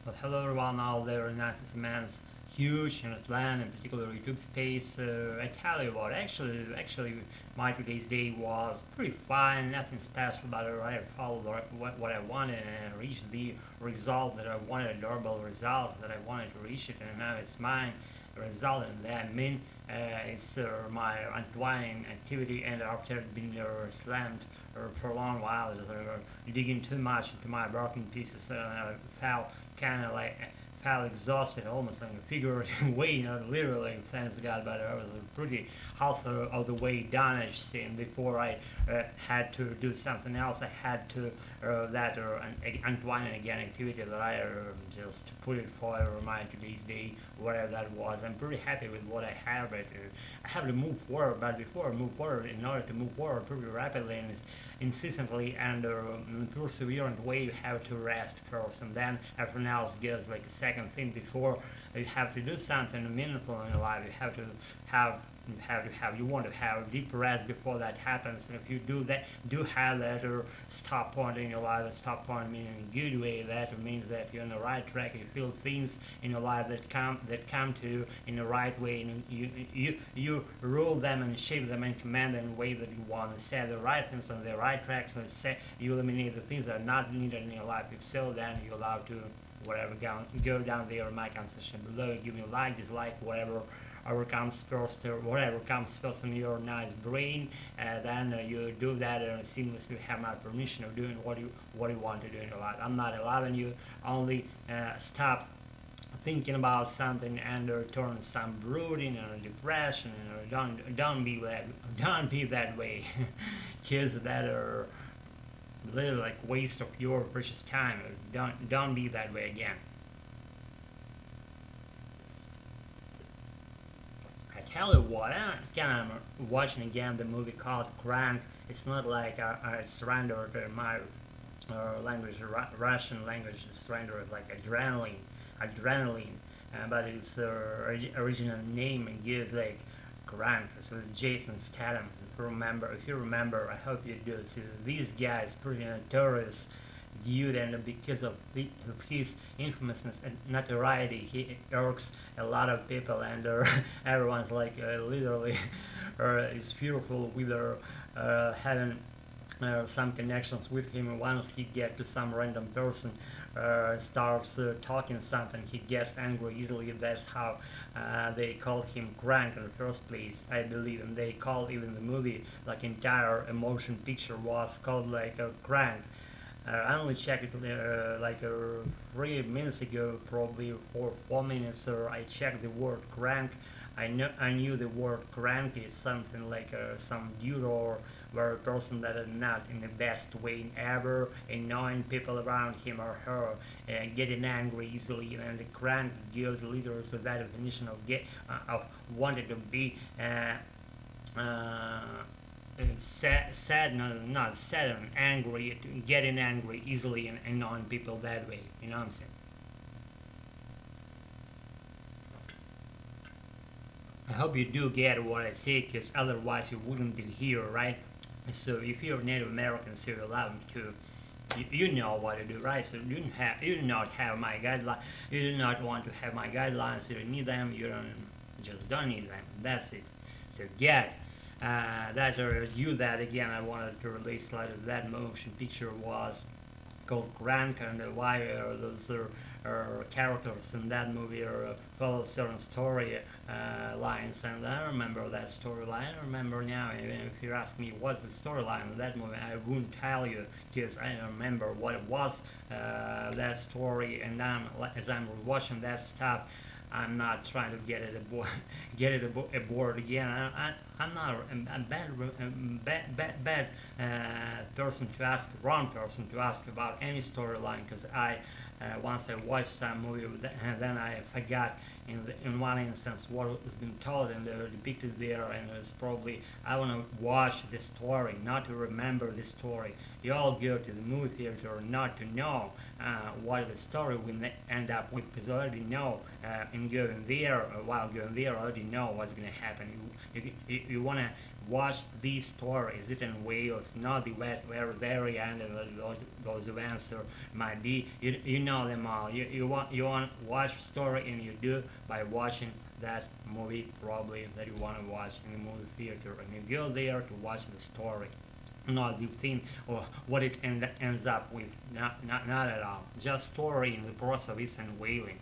Well, hello everyone out there in this immense, huge and Atlanta, in particular YouTube space. I tell you what, actually, my today's day was pretty fine. Nothing special, but I followed what I wanted and reached the result that I wanted, a durable result that I wanted to reach it, and now it's mine. Result in that it's my unwinding activity, and after being slammed for a long while, digging too much into my broken pieces, I felt kind of like felt exhausted, almost like a figurative way, not literally, thanks God, but I was pretty half of the way done, I think, before I had to do something else. I had to unwind again activity that I just put it for my today's day, whatever that was. I'm pretty happy with what I have. I have to move forward, but before I move forward, in order to move forward pretty rapidly and insistently and perseverant way, you have to rest first, and then everything else goes like a second thing. Before you have to do something meaningful in your life, have you want to have deep rest before that happens. And if you do have that or stop point in your life, a stop point meaning in a good way, that means that you're on the right track. You feel things in your life that come to you in the right way, and you rule them and shape them and command them in a way that you want to set the right things on the right tracks, and you eliminate the things that are not needed in your life. If so, then you're allowed to whatever go down there in my concession below, give me a like, dislike, whatever comes first, or whatever comes first in your nice brain, then you do that and seamlessly have my permission of doing what you want to do in your life. I'm not allowing you only stop thinking about something and turn some brooding or depression, or don't be that way. Kids that are little like waste of your precious time. Don't be that way again. I tell you what, I'm watching again the movie called Crank. It's not like I surrendered my language, Russian language surrendered like adrenaline, but its original name gives like Crank. So Jason Statham. If you remember, I hope you do. So these guys pretty notorious dude, and because of his infamousness and notoriety, he irks a lot of people, and everyone's like literally is fearful with having some connections with him. Once he get to some random person, starts talking something, he gets angry easily. That's how they called him Crank in the first place, I believe, and they called even the movie, like entire emotion picture was called like a Crank. I only checked it like 3 minutes ago, probably 4 minutes. I checked the word crank. I knew the word crank is something like some dude or a person that is not in the best way ever, annoying people around him or her, getting angry easily, and the crank gives literally to that definition of wanting to be. Uh, sad, not sad, and angry, getting angry easily and annoying people that way. You know what I'm saying? I hope you do get what I say, because otherwise you wouldn't be here, right? So if you're Native American, so you're allowed to. You know what to do, right? So you do not have my guidelines. You do not want to have my guidelines. You don't need them. You don't need them. That's it. So get that review that again. I wanted to release like that motion picture was called Crank, and why those characters in that movie follow certain story lines, and I remember that storyline. I remember now, even if you ask me what's the storyline of that movie, I wouldn't tell you, because I don't remember what it was, that story, and as I'm watching that stuff, I'm not trying to get it aboard, aboard again. I'm not a bad person to ask, wrong person to ask about any storyline, because once I watched some movie, then I forgot in one instance what has been told and depicted there, and it's probably I want to watch the story, not to remember the story. You all go to the movie theater not to know what the story will end up with, because I already know in going there, while going there, I already know what's going to happen. You want to watch these stories. It in Wales, not the wet where very end of those events or might be. You know them all. You want watch story and you do by watching that movie probably that you want to watch in the movie theater, and you go there to watch the story, not the thing or what it ends up with. Not at all. Just story in the process of it and wailing.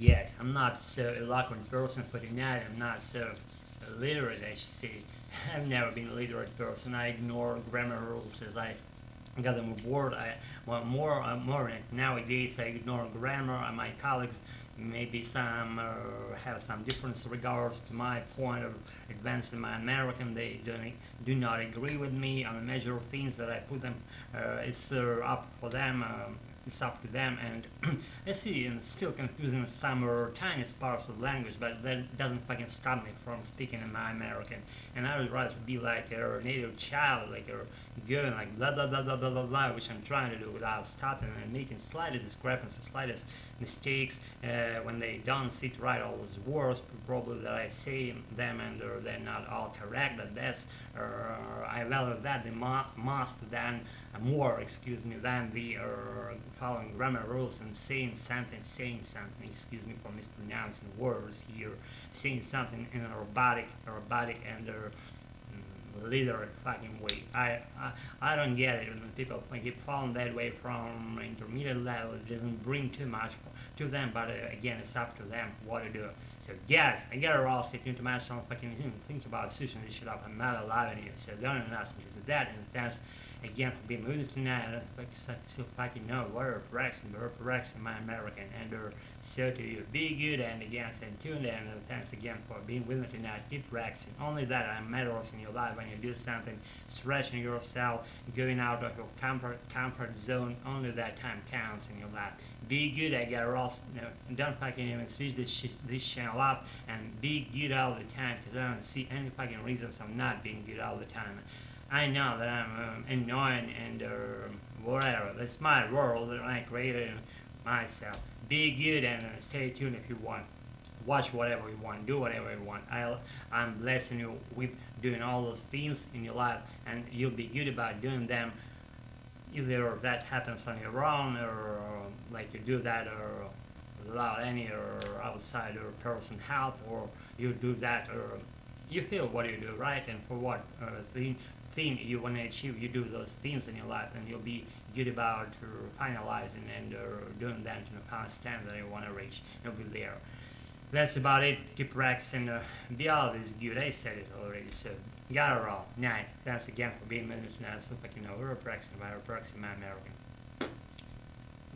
Yes, I'm not so eloquent person for tonight. I'm not so literate, I should say. I've never been a literate person. I ignore grammar rules as I got them aboard. I want more nowadays. I ignore grammar, and my colleagues maybe some have some difference regards to my point of advancing my American. They do not agree with me on the measure of things that I put them. It's up for them. It's up to them, and I see and still confusing some tiniest parts of language, but that doesn't fucking stop me from speaking in my American. And I would rather be like a native child, like a going like blah blah blah blah blah blah blah, which I'm trying to do without stopping and making slightest discrepancies, slightest mistakes when they don't sit right all those words probably that I say them and they're not all correct. But that's I value that the most than more, excuse me, than the following grammar rules and saying something, excuse me for mispronouncing words here, saying something in a robotic and literate fucking way. I don't get it when people keep falling that way from intermediate level. It doesn't bring too much to them, but again, it's up to them what to do. So guys, I gotta roll. Stay tuned to my channel. Fucking think about switching this shit up. I'm not allowing you, so don't ask me to do that. And thanks again for being with me tonight. I still fucking know we're practicing my American, and so to you, be good, and again, stay tuned, and thanks again for being with me tonight. Keep practicing. Only that matters in your life when you do something, stretching yourself, going out of your comfort zone. Only that time counts in your life. Be good. I got lost. No, don't fucking even switch this channel up, and be good all the time, because I don't see any fucking reasons I'm not being good all the time. I know that I'm annoying and whatever. That's my world that I created myself. Be good and stay tuned if you want. Watch whatever you want. Do whatever you want. I'm blessing you with doing all those things in your life, and you'll be good about doing them. Either that happens on your own, or like you do that, or without any or outside or person help, or you do that, or you feel what you do right, and for what thing you want to achieve, you do those things in your life, and you'll be good about finalizing and doing that to the final stand that you want to reach. You'll be there. That's about it. Keep practicing. Be always good. I said it already, so gotta roll. Night. Thanks again for being with me tonight. So fucking know we're practicing my American.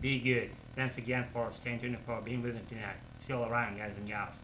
Be good. Thanks again for staying tuned and for being with me tonight. See you all around, guys and gals.